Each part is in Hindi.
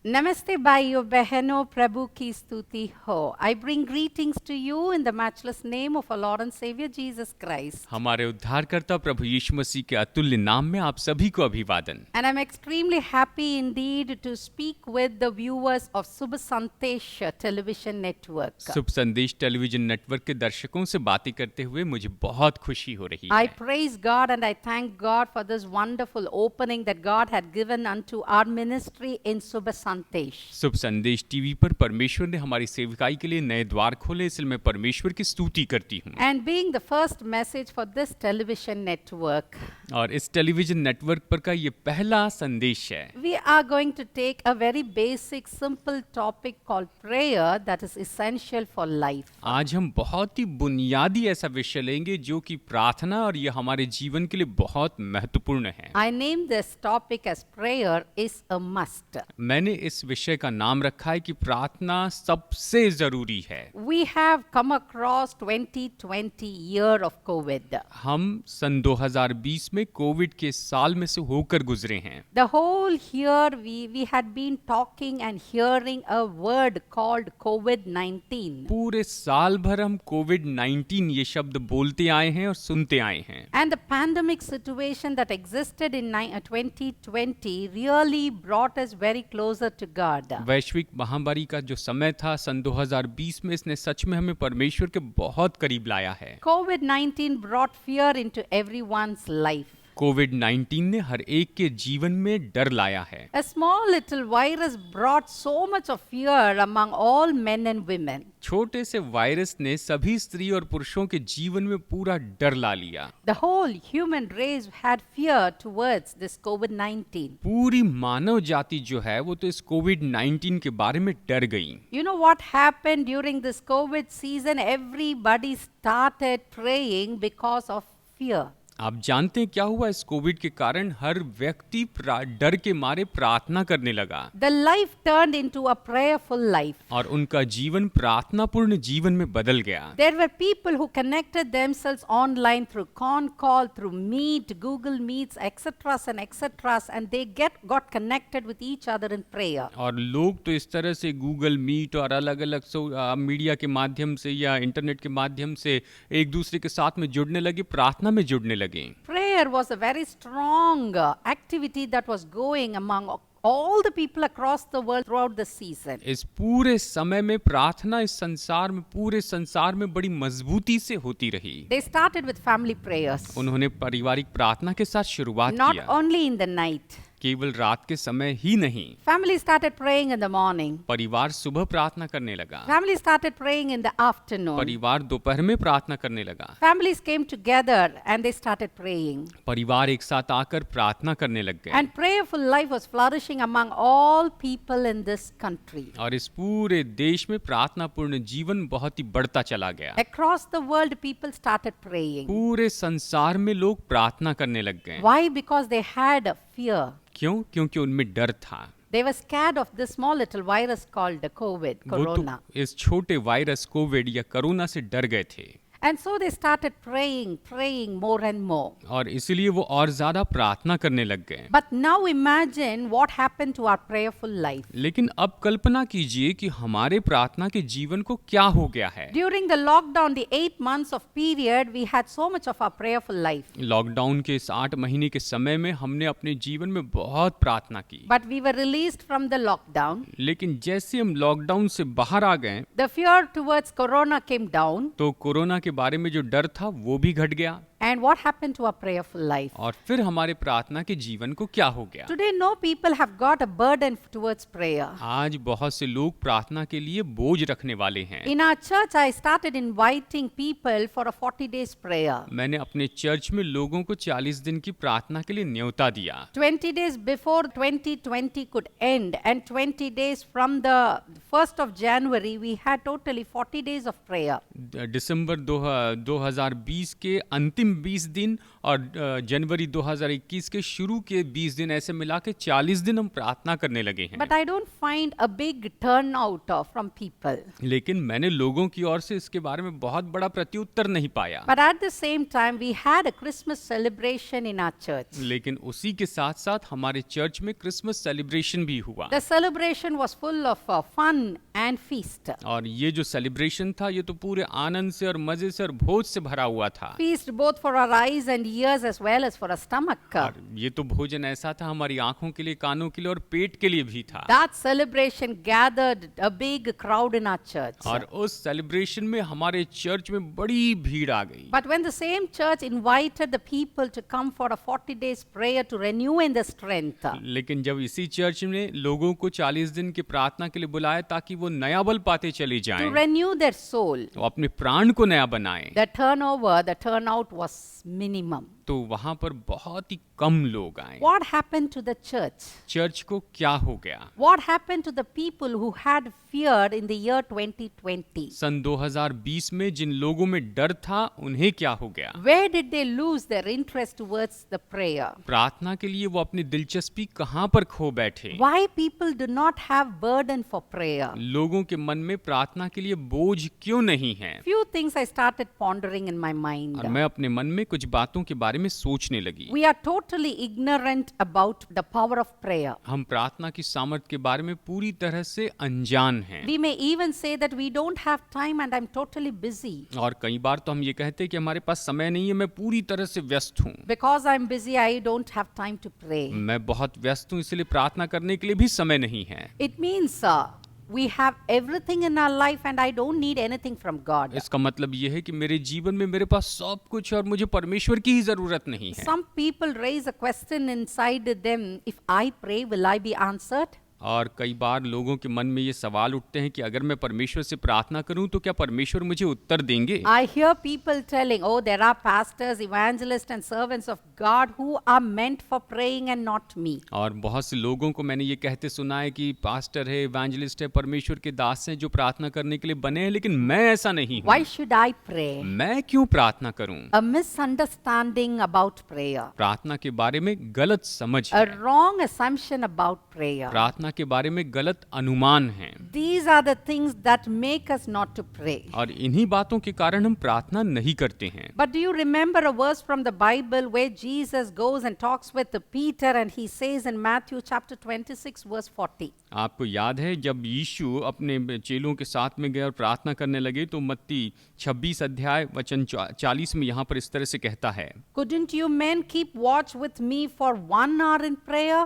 नमस्ते भाइयों बहनों प्रभु की स्तुति हो I bring greetings to you in the matchless name of our Lord and Saviour Jesus Christ हमारे उद्धारकर्ता प्रभु यीशु मसीह के अतुल्य नाम में आप सभी को अभिवादन। And I am extremely happy indeed to speak with the viewers of Shubh Sandesh television network. Shubh Sandesh television network के दर्शकों से बातें करते हुए मुझे बहुत खुशी हो रही I है। praise God and I thank God for this wonderful opening that God had given unto our ministry in Subha Sandesh. शुभ संदेश टीवी पर परमेश्वर ने हमारी सेवकाई के लिए नए द्वार खोले, इसलिए मैं परमेश्वर की स्तुति करती हूँ। And being the first message for this television network, और इस टेलीविजन नेटवर्क पर का ये पहला संदेश है। we are going to take a very basic, simple topic called prayer that is essential for life. आज हम बहुत ही बुनियादी ऐसा विषय लेंगे जो कि प्रार्थना और यह हमारे जीवन के लिए बहुत महत्वपूर्ण है। I named this topic as prayer is a must. मैंने इस विषय का नाम रखा है कि प्रार्थना सबसे जरूरी है। We have come across 2020 year of COVID. हम सन 2020 में कोविड के साल में से होकर गुजरे हैं। The whole year we had been talking and hearing a word called COVID-19. पूरे साल भर हम कोविड-19 ये शब्द बोलते आए हैं और सुनते आए हैं। And the pandemic situation that existed in 2020 really brought us very closer to God. वैश्विक महामारी का जो समय था सन 2020 में, इसने सच में हमें परमेश्वर के बहुत करीब लाया है। COVID-19 brought fear into everyone's life. कोविड-19 ने हर एक के जीवन में डर लाया है। A small little virus brought so much of fear among all men and women. छोटे से वायरस ने सभी स्त्री और पुरुषों के जीवन में पूरा डर ला लिया। The whole human race had fear towards this COVID-19. पूरी मानव जाति जो है वो तो इस कोविड-19 के बारे में डर गई। You know what happened during this COVID season? Everybody started praying because of fear. आप जानते हैं क्या हुआ? इस कोविड के कारण हर व्यक्ति डर के मारे प्रार्थना करने लगा। The life turned into a prayerful life. और उनका जीवन प्रार्थनापूर्ण जीवन में बदल गया। There were people who connected themselves online through con call, through Meet, Google Meets, etc. and they got connected with each other in prayer. और लोग तो इस तरह से गूगल मीट और अलग-अलग मीडिया के माध्यम से या इंटरनेट के माध्यम से एक दूसरे के साथ में जुड़ने लगे, प्रार्थना में जुड़ने लगे। Prayer was a very strong activity that was going among all the people across the world throughout the season. इस पूरे समय में प्रार्थना इस संसार में, पूरे संसार में बड़ी मजबूती से होती रही। They started with family prayers. उन्होंने पारिवारिक प्रार्थना के साथ शुरुआत Not किया। only in the night. केवल रात के समय ही नहीं, Family started praying in the morning. परिवार सुबह प्रार्थना करने लगा। Family started praying in the afternoon. परिवार दोपहर में प्रार्थना करने लगा। Families came together and they started praying. परिवार एक साथ आकर प्रार्थना करने लग गए। And prayerful life was flourishing among all people in this country. और इस पूरे देश में प्रार्थनापूर्ण जीवन बहुत ही बढ़ता चला गया। Across the world, people started praying. पूरे संसार में लोग प्रार्थना करने लग गए। Why? Because they had a fear. क्यों? क्योंकि उनमें डर था। They were scared of this small little virus called the COVID, वो corona. तो इस छोटे वायरस कोविड या कोरोना से डर गए थे। And so they started praying more and more. और इसलिए वो और ज्यादा प्रार्थना करने लग गए। But now imagine what happened to our prayerful life. लेकिन अब कल्पना कीजिए कि हमारे प्रार्थना के जीवन को क्या हो गया है। During the lockdown, the 8 months of period, we had so much of our prayerful life. Lockdown के इस 8 महीने के समय में हमने अपने जीवन में बहुत प्रार्थना की। But we were released from the lockdown. लेकिन जैसे हम लॉकडाउन से बाहर आ गए, The fear towards corona came down. तो कोरोना के बारे में जो डर था वो भी घट गया। And what happened to our prayerful life? और फिर हमारे प्रार्थना के जीवन को क्या हो गया? Today, no people have got a burden towards prayer. आज बहुत से लोग प्रार्थना के लिए बोझ रखने वाले हैं। In our church, I started inviting people for a 40 days prayer. मैंने अपने चर्च में लोगों को 40 दिन की प्रार्थना के लिए न्योता दिया। 20 days before 2020 could end and 20 days from the 1st of January, we had totally 40 days of prayer. दिसंबर 2020 के अंतिम अंतिम 20 दिन और जनवरी 2021 के शुरू के 20 दिन, ऐसे मिला के 40 दिन हम प्रार्थना करने लगे हैं। But I don't find a big turnout from people. लेकिन मैंने लोगों की ओर से इसके बारे में बहुत बड़ा प्रत्युत्तर नहीं पाया। But at the same time, we had a Christmas celebration in our church. लेकिन उसी के साथ साथ हमारे चर्च में क्रिसमस सेलिब्रेशन भी हुआ। The celebration was full of fun and feast. और ये जो सेलिब्रेशन था ये तो पूरे आनंद से और मजे से और भोज से भरा हुआ था। Feast both for our eyes and ears as well as for our stomach. और ये तो भोजन ऐसा था हमारी आंखों के लिए, कानों के लिए और पेट के लिए भी था। That celebration gathered a big crowd in our church. और उस सेलिब्रेशन में हमारे चर्च में बड़ी भीड़ आ गई। But when the same church invited the people to come for a 40 days prayer to renew in the strength, लेकिन जब इसी चर्च ने लोगों को 40 दिन की प्रार्थना के लिए बुलाया ताकि वो नया बल पाते चले to जाएं, renew their soul, तो अपने प्राण को नया बनाएं, the turnout was minimum. तो वहां पर बहुत ही कम लोग आए। What happened to the church? Church को क्या हो गया? What happened to the people who had fear in the year 2020? सन 2020 में जिन लोगों में डर था उन्हें क्या हो गया? Where did they lose their interest towards the prayer? प्रार्थना के लिए वो अपनी दिलचस्पी कहां पर खो बैठे? Why people do not have burden for prayer? लोगों के मन में प्रार्थना के लिए बोझ क्यों नहीं है? Few things I started pondering in my mind. और मैं अपने मन में कुछ बातों के बारे में सोचने लगी। We are totally ignorant about the power of prayer. हम प्रार्थना की सामर्थ्य के बारे में पूरी तरह से अनजान हैं। We may even say that we don't have time and I'm totally busy. और कई बार तो हम ये कहते हैं कि हमारे पास समय नहीं है, मैं पूरी तरह से व्यस्त हूँ। Because I'm busy, I don't have time to pray. मैं बहुत व्यस्त हूँ इसलिए प्रार्थना करने के लिए भी समय नहीं है। It means we have everything in our life and I don't need anything from God. इसका मतलब ये है कि मेरे जीवन में मेरे पास सब कुछ है और मुझे परमेश्वर की ही जरूरत नहीं है। Some people raise a question inside them, if I pray, will I be answered? और कई बार लोगों के मन में ये सवाल उठते हैं कि अगर मैं परमेश्वर से प्रार्थना करूं तो क्या परमेश्वर मुझे उत्तर देंगे? I hear people telling, oh, there are pastors, evangelists and servants of God who are meant for praying and not me. और बहुत से लोगों को मैंने ये कहते सुना है कि पास्टर है, इवेंजलिस्ट है, परमेश्वर के दास हैं जो प्रार्थना करने के लिए बने हैं, लेकिन मैं ऐसा नहीं हूँ। Why should I pray? मैं क्यों प्रार्थना करूं? A misunderstanding about prayer. प्रार्थना के बारे में गलत समझ A है। wrong assumption about prayer. प्रार्थना के बारे में गलत अनुमान हैं। These are the things that make us not to pray. और इन्हीं बातों के कारण हम प्रार्थना नहीं करते हैं। But do you remember a verse from the Bible where Jesus goes and talks with Peter and he says in Matthew chapter 26 verse 40? आपको याद है जब यीशु अपने चेलों के साथ में गए और प्रार्थना करने लगे तो मत्ती 26 अध्याय वचन 40 में यहाँ पर इस तरह से कहता है, Couldn't you men keep watch with me for 1 hour in prayer?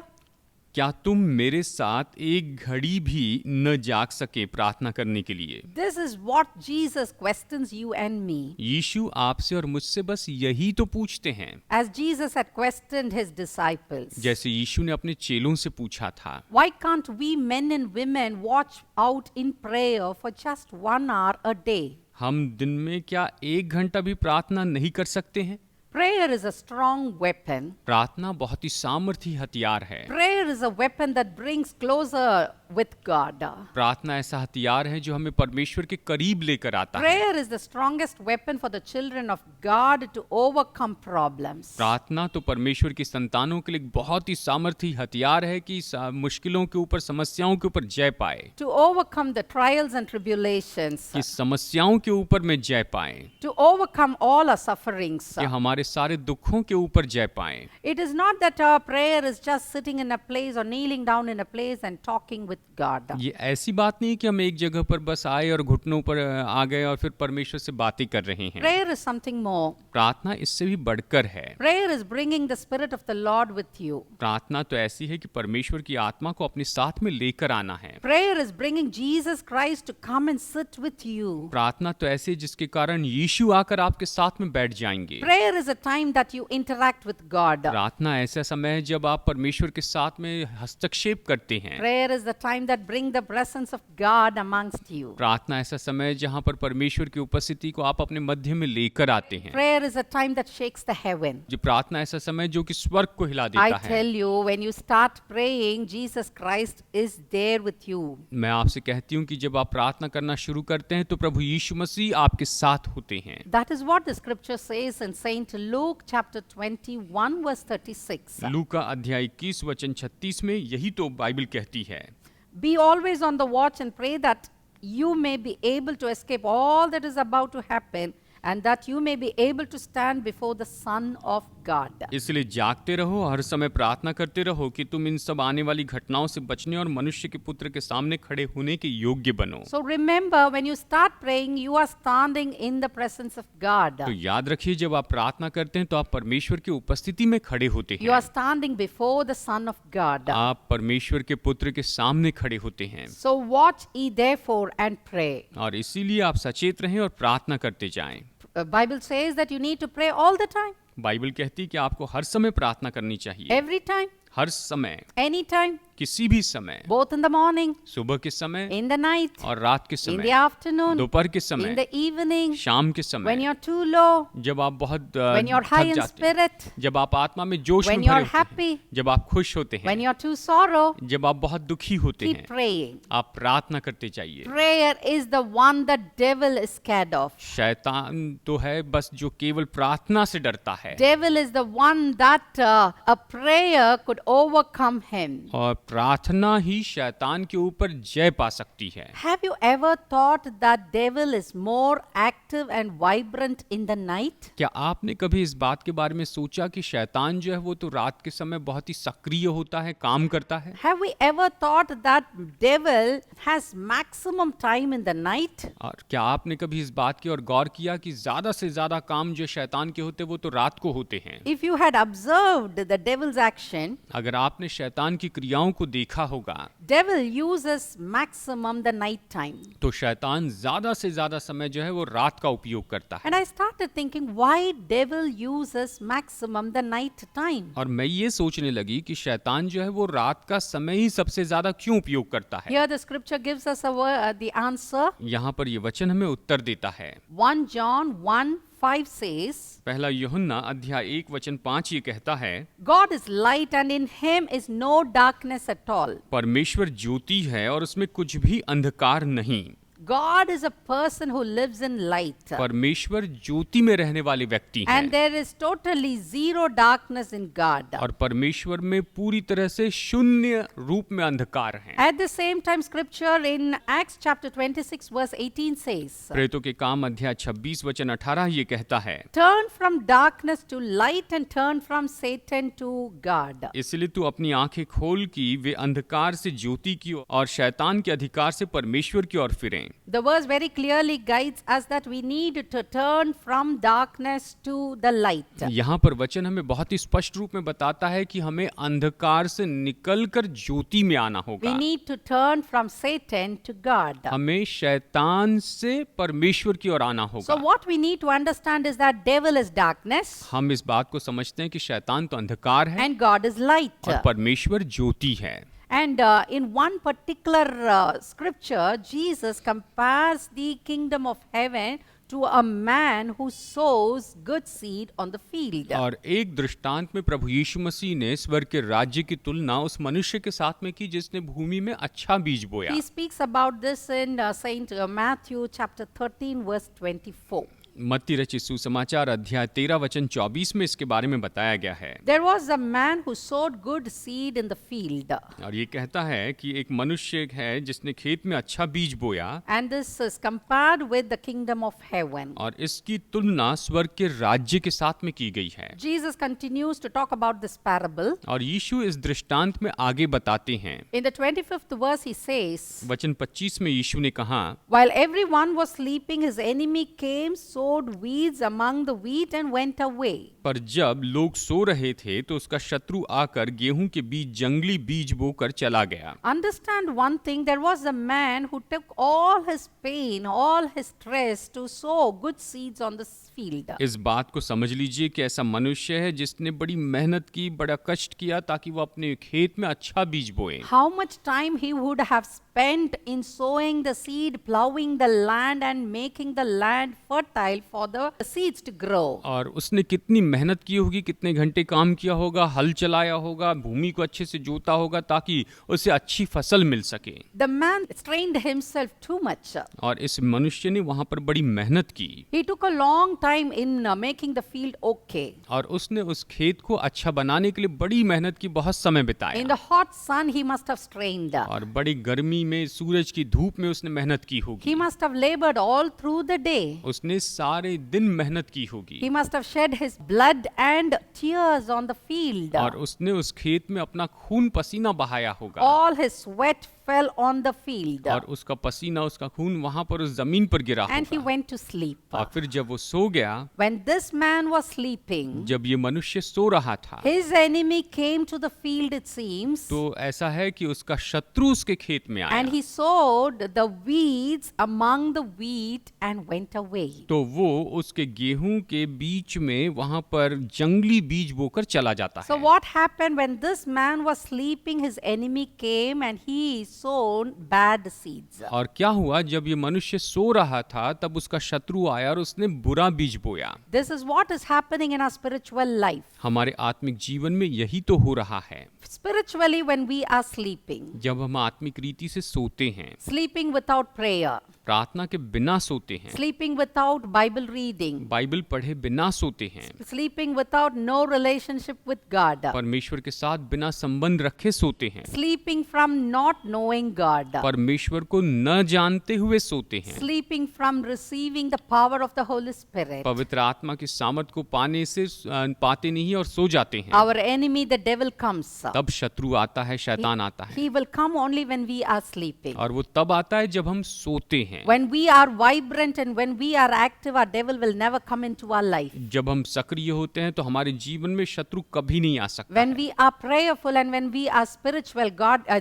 क्या तुम मेरे साथ एक घड़ी भी न जाग सके प्रार्थना करने के लिए? This is what Jesus questions you and me. यीशु आपसे और मुझसे बस यही तो पूछते हैं, As Jesus had questioned his disciples. जैसे यीशु ने अपने चेलों से पूछा था। Why can't we men and women watch out in prayer for just 1 hour a day? हम दिन में क्या 1 घंटा भी प्रार्थना नहीं कर सकते हैं? Prayer is a strong weapon. प्रार्थना बहुत ही सामर्थी हथियार है। Prayer is a weapon that brings closer with God. प्रार्थना ऐसा हथियार है जो हमें परमेश्वर के करीब लेकर आता है। Prayer is the strongest weapon for the children of God to overcome problems. प्रार्थना तो परमेश्वर की संतानों के लिए एक बहुत ही सामर्थी हथियार है कि मुश्किलों के ऊपर, समस्याओं के ऊपर जय पाए। To overcome the trials and tribulations. कि समस्याओं के ऊपर में जय पाए। To overcome all our sufferings. कि हमारे सारे दुखों के ऊपर जय पाए। It is not that our prayer is just sitting in a place or kneeling down in a place and talking with God. ये ऐसी बात नहीं कि हम एक जगह पर बस आए और घुटनों पर आ गए और फिर परमेश्वर से बातें कर रहे हैं। Prayer is something more. प्रार्थना इससे भी बढ़कर है। Prayer is bringing the Spirit of the Lord with you. प्रार्थना तो ऐसी है कि परमेश्वर की आत्मा को अपने साथ में लेकर आना है। Prayer is bringing Jesus Christ to come and sit with you. प्रार्थना तो ऐसी है जिसके कारण यीशु आकर आपके साथ में बैठ जाएंगे। Prayer is a time that you interact with God. प्रार्थना ऐसा समय है जब आप परमेश्वर के साथ में हस्तक्षेप करते हैं। Prayer is the time that bring the presence of God amongst you. प्रार्थना ऐसा समय है जहाँ पर परमेश्वर की उपस्थिति को आप अपने मध्य में लेकर आते हैं। Prayer is a time that shakes the heaven. जो प्रार्थना ऐसा समय है जो कि स्वर्ग को हिला I देता है। tell you, when you start praying, Jesus Christ is there with you. मैं आपसे कहती हूँ कि जब आप प्रार्थना करना शुरू करते हैं तो प्रभु यीशु मसीह आपके साथ होते हैं। That is what the scripture says in Saint Luke chapter 21 verse 36. लूका अध्याय 21 वचन 36 में यही तो बाइबल कहती है। Be always on the watch and pray that you may be able to escape all that is about to happen and that you may be able to stand before the Son of God. इसलिए जागते रहो, हर समय प्रार्थना करते रहो कि तुम इन सब आने वाली घटनाओं से बचने और मनुष्य के पुत्र के सामने खड़े होने के योग्य बनो। So remember, when you start praying, you are standing in the presence of God. तो याद रखिए जब आप प्रार्थना करते हैं तो आप परमेश्वर की उपस्थिति में खड़े होते You are हैं। standing before the Son of God. आप परमेश्वर के पुत्र के सामने खड़े होते हैं So watch ye therefore and pray. और इसीलिए आप सचेत रहें और प्रार्थना करते जाएं। Bible says that you need to pray all the time, Bible कहती है कि आपको हर समय प्रार्थना करनी चाहिए, every time, हर समय, anytime, किसी भी समय, both in the morning, सुबह के समय in the night, और रात के in समय, the afternoon, दोपहर के in समय, the evening, शाम के when समय, you're too low, जब आप बहुत when you're high थक in जाते हैं, spirit, जब आप आत्मा में जोश में when भरे you're होते हैं, happy, जब आप खुश होते when हैं, you're too sorrow, जब आप बहुत दुखी होते keep हैं, praying. आप प्रार्थना करते जाइए। Prayer is the one that devil is scared of. शैतान तो है बस जो केवल प्रार्थना से डरता है, Devil is the one that a prayer could overcome him. और प्रार्थना ही शैतान के ऊपर जय पा सकती है। Have you ever thought that devil is more active and vibrant in the night? क्या आपने कभी इस बात के बारे में सोचा कि शैतान जो है वो तो रात के समय बहुत ही सक्रिय होता है, काम करता है? Have we ever thought that devil has maximum time in the night? और क्या आपने कभी इस बात की ओर गौर किया कि ज्यादा से ज्यादा काम जो शैतान के होते वो तो रात को होते हैं? If you had observed the devil's action, अगर आपने शैतान की क्रियाओं को देखा होगा devil uses maximum the night time. तो शैतान ज्यादा से ज्यादा समय जो है वो रात का उपयोग करता है। And I started thinking, why devil uses maximum the night time? और मैं ये सोचने लगी कि शैतान जो है वो रात का समय ही सबसे ज्यादा क्यों उपयोग करता है। Here the scripture gives us the answer. यहाँ पर ये वचन हमें उत्तर देता है। 1 John 1:5 says, पहला यूहन्ना अध्याय 1 वचन 5 ये कहता है, God is light and in him is no darkness at all. परमेश्वर ज्योति है और उसमें कुछ भी अंधकार नहीं। God is a person who lives in light. परमेश्वर ज्योति में रहने वाले व्यक्ति हैं And there is totally zero darkness in God. और परमेश्वर में पूरी तरह से शून्य रूप में अंधकार है। At the same time, scripture in Acts chapter 26 verse 18 says, प्रेतों के काम अध्याय 26 वचन 18 ये कहता है, Turn from darkness to light and turn from Satan to God. इसलिए तू अपनी आंखें खोल कि वे अंधकार से ज्योति की ओर और शैतान के अधिकार से परमेश्वर की ओर फिरें। The verse very clearly guides us that we need to turn from darkness to the light. यहाँ पर वचन हमें बहुत ही स्पष्ट रूप में बताता है कि हमें अंधकार से निकलकर ज्योति में आना We होगा। need to turn from Satan to God. हमें शैतान से परमेश्वर की ओर आना So होगा। what we need to understand is that devil is darkness हम इस बात को समझते हैं कि शैतान तो अंधकार है and God is light. और परमेश्वर ज्योति है। And in one particular scripture, Jesus compares the kingdom of heaven to a man who sows good seed on the field. और एक दृष्टांत में प्रभु यीशु मसीह ने स्वर्ग के राज्य की तुलना उस मनुष्य के साथ में की जिसने भूमि में अच्छा बीज बोया। He speaks about this in Saint Matthew chapter 13 verse 24. मत्ती रचित सुसमाचार अध्याय 13 वचन 24 में इसके बारे में बताया गया है। There was a man who sowed good seed in the field. और ये कहता है कि एक मनुष्य है जिसने खेत में अच्छा बीज बोया And this is compared with the kingdom of heaven. और इसकी तुलना स्वर्ग के राज्य के साथ में की गई है। Jesus continues to talk about this parable. और यीशु इस दृष्टांत में आगे बताते हैं। In the 25th verse he says, वचन 25 में यीशु ने कहा, While everyone was sleeping, his enemy came, sowed sowed weeds among the wheat and went away. पर जब लोग सो रहे थे तो उसका शत्रु आकर गेहूं के बीच जंगली बीज बोकर चला गया। Understand one thing, there was a man who took all his pain, all his stress to sow good seeds on the field. इस बात को समझ लीजिए कि ऐसा मनुष्य है जिसने बड़ी मेहनत की, बड़ा कष्ट किया ताकि वो अपने खेत में अच्छा बीज बोए। How much time he would have spent in sowing the seed, plowing the land and making the land fertile for the seeds to grow. और उसने कितनी मेहनत की होगी, कितने घंटे काम किया होगा, हल चलाया होगा, भूमि को अच्छे से जोता होगा ताकि उसे अच्छी फसल मिल सके। The man strained himself too much. और इस मनुष्य ने वहां पर बड़ी मेहनत की He took a long time in making the field okay. और उसने उस खेत को अच्छा बनाने के लिए बड़ी मेहनत की, बहुत समय In बिताया। the hot sun, he must have strained. और बड़ी गर्मी में, सूरज की धूप में उसने मेहनत की होगी। He must have labored all through the day. उसने सारे दिन मेहनत की होगी He must have shed his blood and tears on the field. और उसने उस खेत में अपना खून पसीना बहाया होगा All his sweat fell on the field. और उसका पसीना, उसका खून वहां पर उस जमीन पर गिरा And he होगा। went to sleep. और फिर जब वो सो गया, When this man was sleeping, जब ये मनुष्य सो रहा था, his enemy came to the field, it seems, तो ऐसा है कि उसका शत्रु उसके खेत में आया। and he sowed the weeds among the wheat and went away. तो वो उसके गेहूं के बीच में वहां पर जंगली बीज बोकर चला जाता So है। what happened when this man was sleeping? His enemy came and he sown bad seeds. और क्या हुआ, जब ये मनुष्य सो रहा था तब उसका शत्रु आया और उसने बुरा बीज बोया। This is what is happening in our spiritual life. हमारे आत्मिक जीवन में यही तो हो रहा है। Spiritually, when we are sleeping, जब हम आत्मिक रीति से सोते हैं, sleeping without prayer, प्रार्थना के बिना सोते हैं, sleeping without Bible reading, Bible पढ़े बिना सोते हैं, sleeping without no relationship with God, परमेश्वर के साथ बिना संबंध रखे सोते हैं, sleeping from not knowing God, परमेश्वर को न जानते हुए सोते हैं, sleeping from receiving the power of the Holy Spirit. पवित्र आत्मा की सामर्थ को पाते नहीं और सो जाते हैं। Our enemy, the devil, comes. तब शत्रु आता है, शैतान आता है, He will come only when we are sleeping. और वो तब आता है जब हम सोते हैं। When we are vibrant and when we are active, our devil will never come into our life. जब हम सक्रिय होते हैं तो हमारे जीवन में शत्रु कभी नहीं आ सकता When है। we are prayerful and when we are spiritual,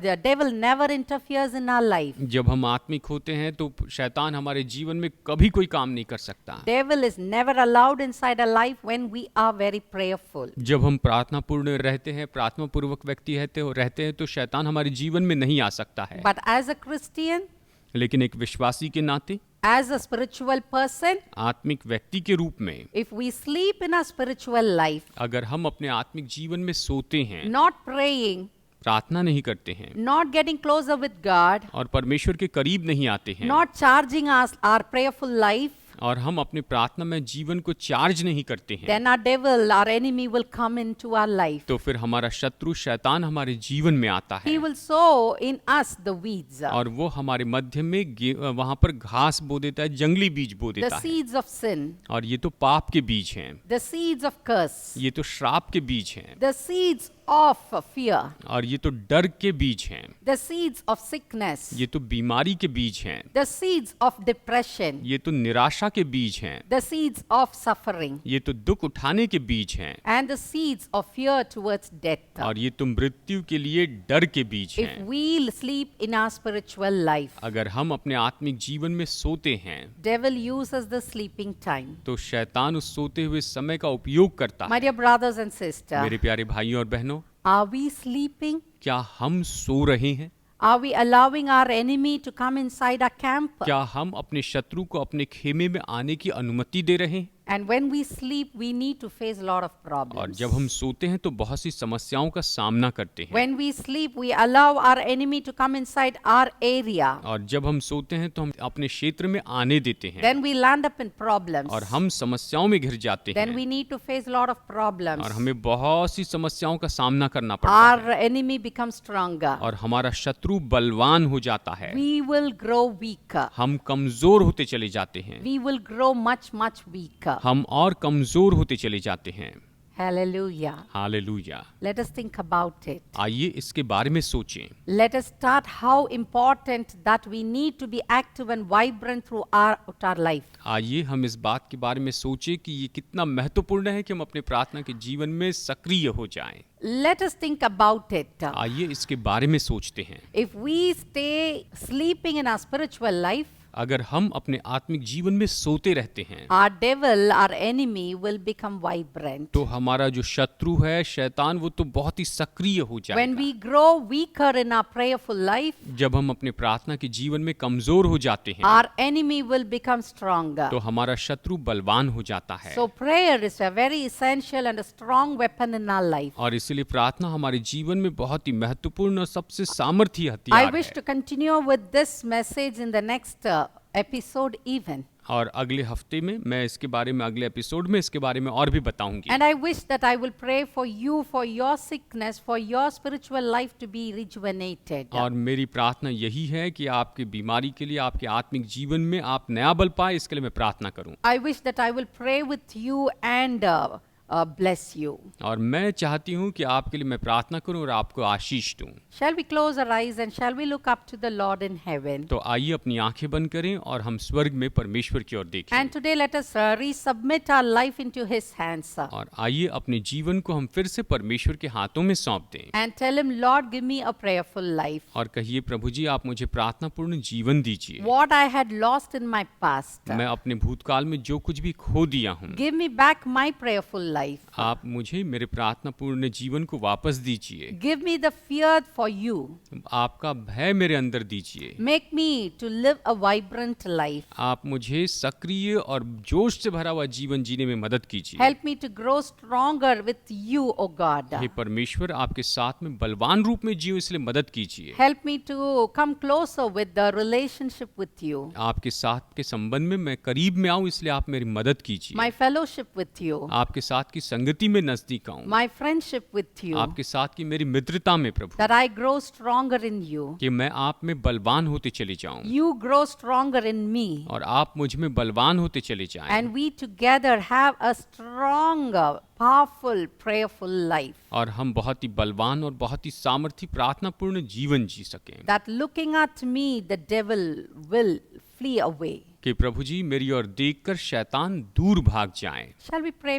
the devil never interferes in our life. जब हम आत्मिक होते हैं तो शैतान हमारे जीवन में कभी कोई काम नहीं कर सकता। Devil is never allowed inside our life when we are very prayerful. जब हम प्रार्थना पूर्ण रहते हैं, प्रार्थना पूर्वक व्यक्ति रहते हैं तो शैतान हमारे जीवन में नहीं आ सकता है। But as a Christian, लेकिन एक विश्वासी के नाते, as a spiritual person, आत्मिक व्यक्ति के रूप में, if we sleep in our spiritual life, अगर हम अपने आत्मिक जीवन में सोते हैं, not praying, प्रार्थना नहीं करते हैं not getting closer with God, और परमेश्वर के करीब नहीं आते हैं, not charging our prayerful life, और हम अपने प्रार्थना में जीवन को चार्ज नहीं करते हैं, then our devil, our enemy will come into our life. तो फिर हमारा शत्रु शैतान हमारे जीवन में आता है He will sow in us the weeds, और वो हमारे मध्य में वहां पर घास बो देता है, जंगली बीज बो the देता है। seeds of sin, और ये तो पाप के बीज हैं, the seeds of curse, ये तो श्राप के बीज हैं, the seeds of fear, और ये तो डर के बीज हैं, the seeds of sickness, ये तो बीमारी के बीज हैं, the seeds of depression, ये तो निराशा के बीज हैं, the seeds of suffering, ये तो दुख उठाने के बीज हैं, and the seeds of fear towards death. और ये तो मृत्यु के लिए डर के बीज If हैं। we sleep in our spiritual life, अगर हम अपने आत्मिक जीवन में सोते हैं devil uses the sleeping time. तो शैतान उस सोते हुए समय का उपयोग करता My है। dear brothers and sisters, मेरे प्यारे भाइयों और बहनों, are we sleeping? क्या हम सो रहे हैं? Are we allowing our enemy to come inside our camp? क्या हम अपने शत्रु को अपने खेमे में आने की अनुमति दे रहे हैं? And when we sleep, we need to face a lot of और problems. जब हम सोते हैं तो बहुत सी समस्याओं का सामना करते हैं। When we sleep, we allow our enemy to come inside our area. और जब हम सोते हैं तो हम अपने क्षेत्र में आने देते हैं Then we land up in problems. और हम समस्याओं में घिर जाते Then हैं we need to face a lot of problems. और हमें बहुत सी समस्याओं का सामना करना पड़ता है Our enemy becomes stronger. और हमारा शत्रु बलवान हो जाता है। We will grow weaker. हम कमजोर होते चले जाते हैं, We will grow much, much weaker. हम और कमजोर होते चले जाते हैं। Hallelujah. Hallelujah. Let us think about it. आइए इसके बारे में सोचें। Let us start how important that we need to be active and vibrant throughout our life. आइए हम इस बात के बारे में सोचें कि ये कितना महत्वपूर्ण है कि हम अपने प्रार्थना के जीवन में सक्रिय हो जाएं। Let us think about it. आइए इसके बारे में सोचते हैं। If we stay sleeping in our spiritual life, अगर हम अपने आत्मिक जीवन में सोते रहते हैं our devil, our enemy, will become vibrant. तो हमारा जो शत्रु है शैतान वो तो बहुत ही सक्रिय हो When जाएगा। we grow weaker in our prayerful life, जब हम अपने प्रार्थना के जीवन में कमजोर हो जाते हैं our enemy will become stronger. तो हमारा शत्रु बलवान हो जाता है। So prayer is a very essential and a strong weapon in our life. और इसलिए प्रार्थना हमारे जीवन में बहुत ही महत्वपूर्ण और सबसे सामर्थ्य I हथियार wish है। to continue with this message in the next episode even. और अगले हफ्ते में मैं इसके बारे में अगले एपिसोड में इसके बारे में और भी बताऊंगी। And I wish that I will pray for you, for your sickness, for your spiritual life to be rejuvenated. और मेरी प्रार्थना यही है कि आपकी बीमारी के लिए आपके आत्मिक जीवन में आप नया बल पाए, इसके लिए मैं प्रार्थना करूं। I wish that I will pray with you and bless you. और मैं चाहती हूं कि आपके लिए मैं प्रार्थना करूं और आपको आशीष दूं। Shall we close our eyes and shall we look up to the Lord in heaven? तो आइए अपनी आंखें बंद करें और हम स्वर्ग में परमेश्वर की ओर देखें। And today let us resubmit our life into His hands. और आइए अपने जीवन को हम फिर से परमेश्वर के हाथों में सौंप दें And tell Him, Lord, give me a prayerful life. और कहिए, प्रभु जी आप मुझे प्रार्थनापूर्ण जीवन दीजिए। What I had lost in my past, मैं अपने भूतकाल में जो कुछ भी खो दिया हूँ give me back my prayerful life. आप मुझे मेरे प्रार्थनापूर्ण जीवन को वापस दीजिए। Give me the fear for you. आपका भय मेरे अंदर दीजिए। Make me to live a vibrant life. आप मुझे सक्रिय और जोश से भरा हुआ जीवन जीने में मदद कीजिए। Help me to grow stronger with you, O God. हे परमेश्वर आपके साथ में बलवान रूप में जियो, इसलिए मदद कीजिए। Help me to come closer with the relationship with you. आपके साथ के संबंध में मैं करीब में आऊं, इसलिए आप मेरी मदद कीजिए। My fellowship with you. आपके साथ की संगति में नजदीक आऊं, My friendship with you. आपके साथ की मेरी मित्रता में प्रभु, That I grow stronger in you. कि मैं आप में बलवान होते चले जाऊं You grow stronger in me. और आप मुझ में बलवान होते चले जाएं And we together have a strong, powerful, prayerful life. और हम बहुत ही बलवान और बहुत ही सामर्थी प्रार्थनापूर्ण जीवन जी सकें। That looking at me, the devil will flee away. कि प्रभु जी मेरी ओर देखकर शैतान दूर भाग जाए। Shall we pray?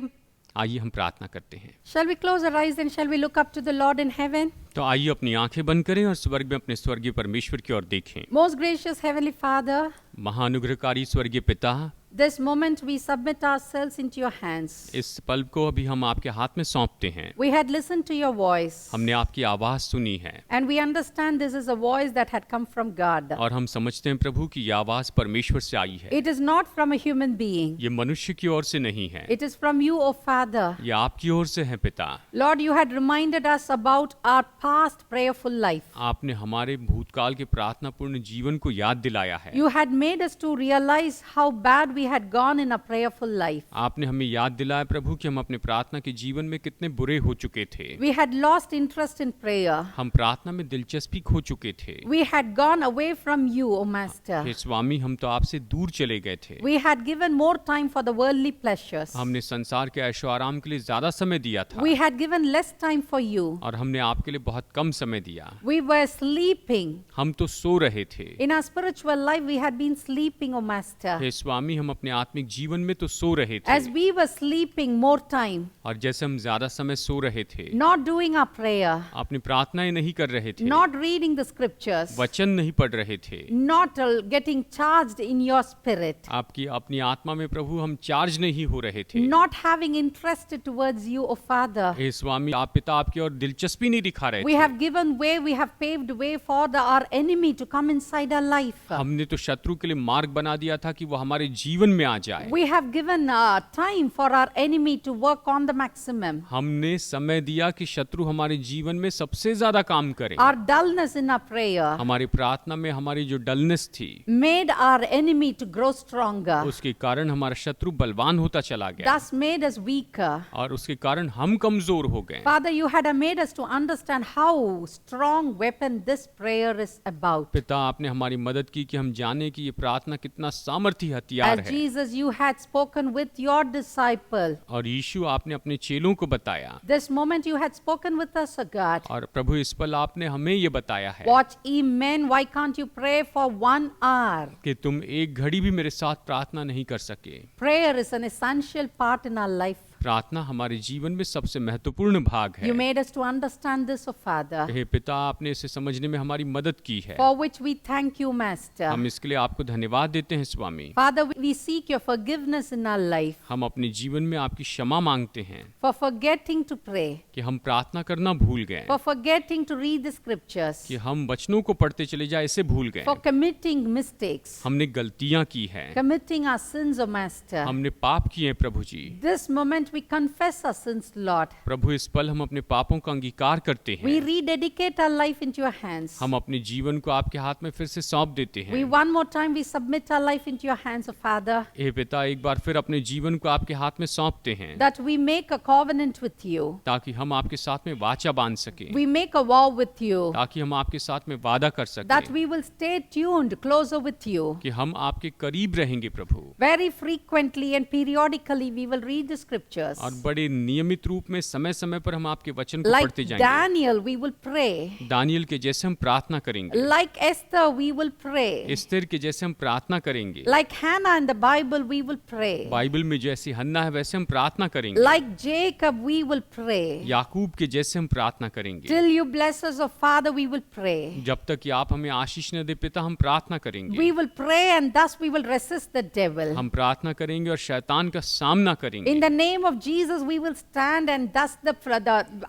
आइए हम प्रार्थना करते हैं। Shall we close our eyes and shall we look up to the Lord in heaven? तो आइए अपनी आंखें बंद करें और स्वर्ग में अपने स्वर्गीय परमेश्वर की ओर देखें। Most gracious Heavenly Father, महानुग्रहकारी स्वर्गीय पिता, this moment we submit ourselves into your hands. इस पल को अभी हम आपके हाथ में सौंपते हैं। We had listened to your voice. हमने आपकी आवाज सुनी है And we understand this is a voice that had come from God. और हम समझते हैं प्रभु कि यह आवाज परमेश्वर से आई है। It is not from a human being. ये मनुष्य की ओर से नहीं है, It is from you, O Father. ये आपकी ओर से है पिता। Lord, you had reminded us about our past prayerful life. आपने हमारे भूतकाल के प्रार्थनापूर्ण जीवन को याद दिलाया है। You had made us to realize how bad we had gone in a prayerful life. आपने हमें याद दिलाया प्रभु कि हम अपने प्रार्थना के जीवन में कितने बुरे हो चुके थे। We had lost interest in prayer. हम प्रार्थना में दिलचस्पी खो चुके थे। We had gone away from you, O Master. हे स्वामी, हम तो आपसे दूर चले गए थे। We had given more time for the worldly pleasures. हमने संसार के ऐशो आराम के लिए ज्यादा समय दिया था We had given less time for you. और हमने आपके लिए बहुत कम समय दिया। We were sleeping. हम तो सो रहे थे। In our spiritual life, we had been sleeping, O Master. हे स्वामी, हम अपने आत्मिक जीवन में तो सो रहे थे As we were sleeping more time, और जैसे हम ज्यादा समय सो रहे थे, not doing our prayer, अपनी प्रार्थनाएं नहीं कर रहे थे, not reading the scriptures, वचन नहीं पढ़ रहे थे, not getting charged in your spirit, आपकी अपनी आत्मा में प्रभु हम चार्ज नहीं हो रहे थे। not having interest towards you, O Father. हे स्वामी, आप पिता आपकी ओर दिलचस्पी नहीं दिखा रहे We थे। have given way, we have paved way for our enemy to come inside our life. हमने तो शत्रु के लिए मार्ग बना दिया था कि वो हमारे जीवन में आ जाए। We have given time for our enemy to work on the maximum. हमने समय दिया कि शत्रु हमारे जीवन में सबसे ज्यादा काम करे। Our dullness in our prayer हमारी प्रार्थना में हमारी जो डलनेस थी, made our enemy to grow stronger. उसके कारण हमारा शत्रु बलवान होता चला गया Thus made us weaker. और उसके कारण हम कमजोर हो गए। Father, you had made us to understand how strong weapon this prayer is about. पिता, आपने हमारी मदद की कि हम जाने कि ये प्रार्थना कितना सामर्थी हथियार As है। Jesus, you had spoken with your disciple. और यीशु आपने अपने चेलों को बताया, This moment you had spoken with us, O God. और प्रभु इस पल आपने हमें ये बताया है What ye men, why can't you pray for 1 hour? कि तुम एक घड़ी भी मेरे साथ प्रार्थना नहीं कर सके। Prayer is an essential part in our life. प्रार्थना हमारे जीवन में सबसे महत्वपूर्ण भाग है। You made us to understand this, O Father, हे पिता, आपने इसे समझने में हमारी मदद की है। for which we thank you, Master. हम इसके लिए आपको धन्यवाद देते हैं स्वामी। Father, we seek your forgiveness in our life हम अपने जीवन में आपकी क्षमा मांगते हैं for forgetting to pray, कि हम प्रार्थना करना भूल गए, for forgetting to read the scriptures, कि हम वचनों को पढ़ते चले जाए इसे भूल गए। for committing mistakes, हमने गलतियां की हैं, committing our sins, O Master. हमने पाप किए हैं प्रभु जी। This moment we confess our sins, Lord. प्रभु इस पल हम अपने पापों का अंगीकार करते We हैं। rededicate our life into your hands. हम अपने जीवन को आपके हाथ में फिर से सौंप देते We हैं। one more time we submit our life into your hands, O Father, हे पिता, एक बार फिर अपने जीवन को आपके हाथ में सौंपते हैं that we make a covenant with you. ताकि हम आपके साथ में वाचा बांध सके, We make a vow with you ताकि हम आपके साथ में वादा कर that सके we will stay tuned closer with you. कि हम आपके करीब रहेंगे प्रभु। Very frequently and periodically we will read the scriptures. और बड़े नियमित रूप में समय समय पर हम आपके वचन को Like पढ़ते जाएंगे। Daniel, we will pray. Daniel के जैसे हम प्रार्थना करेंगे, Like Esther, we will pray. Esther के जैसे हम प्रार्थना करेंगे, Like Hannah in the Bible, we will pray. Bible में जैसी हन्ना है वैसे हम प्रार्थना करेंगे, Like Jacob, we will pray. याकूब के जैसे हम प्रार्थना करेंगे। Till you bless us, O Father, we will pray. जब तक कि आप हमें आशीष न दे पिता, हम प्रार्थना करेंगे। We will pray and thus we will resist the devil. हम प्रार्थना करेंगे और शैतान का सामना करेंगे। In the name of Jesus, we will stand and thus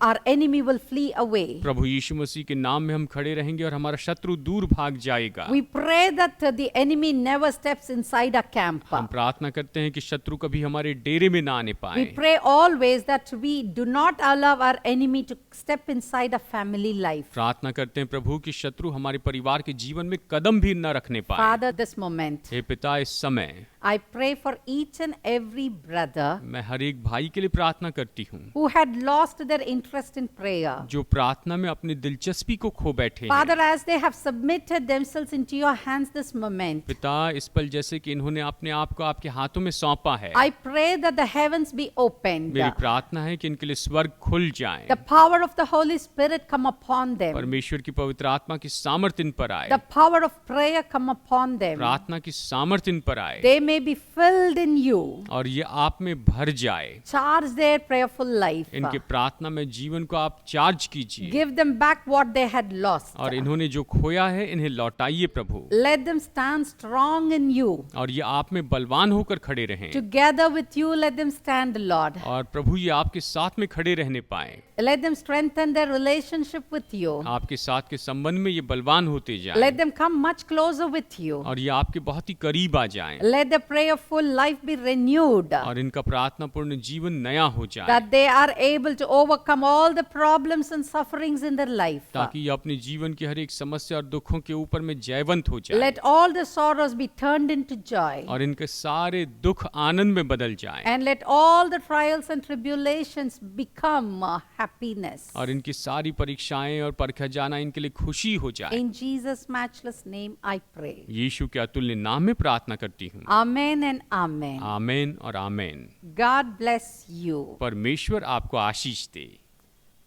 our enemy will flee away. प्रभु यीशु मसीह के नाम में हम खड़े रहेंगे और हमारा शत्रु दूर भाग जाएगा। We pray that the enemy never steps inside our camp. हम प्रार्थना करते हैं कि शत्रु कभी हमारे डेरे में ना आने We पाए। pray always that we do not allow our enemy to step inside a family life. प्रार्थना करते हैं प्रभु कि शत्रु हमारे परिवार के जीवन में कदम भी न रखने पाए। Father, this moment, हे पिता, इस समय I pray for each and every brother मैं हर एक भाई के लिए प्रार्थना करती हूँ who had lost their interest in prayer. जो प्रार्थना में अपनी दिलचस्पी को खो बैठे हैं। Father, as they have submitted themselves into your hands this moment, पिता, इस पल जैसे कि इन्होंने अपने आप को आपके हाथों में सौंपा है, I pray that the heavens be opened. मेरी प्रार्थना है कि इनके लिए स्वर्ग खुल जाए, The power of the Holy Spirit come upon them. परमेश्वर की पवित्र आत्मा की सामर्थ इन पर आए, The power of prayer come upon them. प्रार्थना की सामर्थ इन पर आए They may be filled in you. और ये आप में भर जाए। Charge their prayerful life. इनके प्रार्थना में जीवन को आप चार्ज कीजिए Give them back what they had lost. और इन्होंने जो खोया है इन्हें लौटाइए प्रभु, Let them stand strong in you. और ये आप में बलवान होकर खड़े रहें। Together with you, let them stand, Lord. और प्रभु ये आपके साथ में खड़े रहने पाए, Let them strengthen their relationship with you. आपके साथ के संबंध में ये बलवान होते जाएं Let them come much closer with you. और ये आपके बहुत ही करीब आ जाएं Let their prayerful life be renewed. और इनका प्रार्थनापूर्ण जीवन नया हो जाए, That they are able to overcome all the problems and sufferings in their life. ताकि ये अपने जीवन की हर एक समस्या और दुखों के ऊपर में जयवंत हो जाए Let all the sorrows be turned into joy. और इनके सारे दुख आनंद में बदल जाएं And let all the trials and tribulations become happiness. और इनकी सारी परीक्षाएं और परखा जाना इनके लिए खुशी हो जाए। In Jesus' matchless name I pray. यीशु के अतुल्य नाम में प्रार्थना करती हूँ। Amen and amen. आमेन और आमेन। God bless you. परमेश्वर आपको आशीष दे।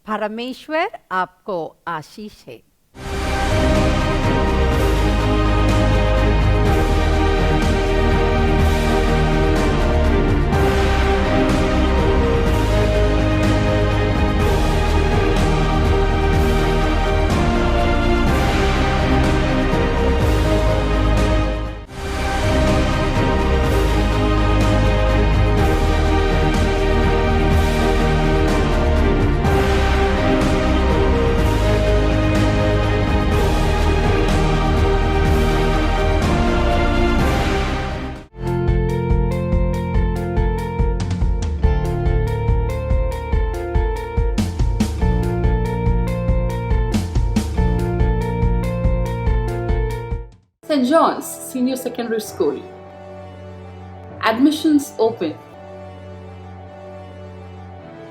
परमेश्वर आपको आशीष है। St. John's Senior Secondary School. Admissions open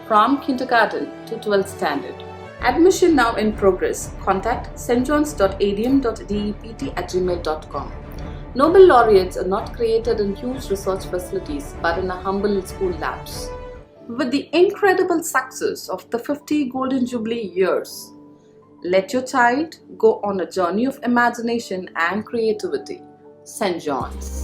from kindergarten to 12th standard. Admission now in progress. Contact stjohns.adm.dept@gmail.com. Nobel laureates are not created in huge research facilities but in a humble school labs. With the incredible success of the 50 Golden Jubilee years, let your child go on a journey of imagination and creativity. St. John's.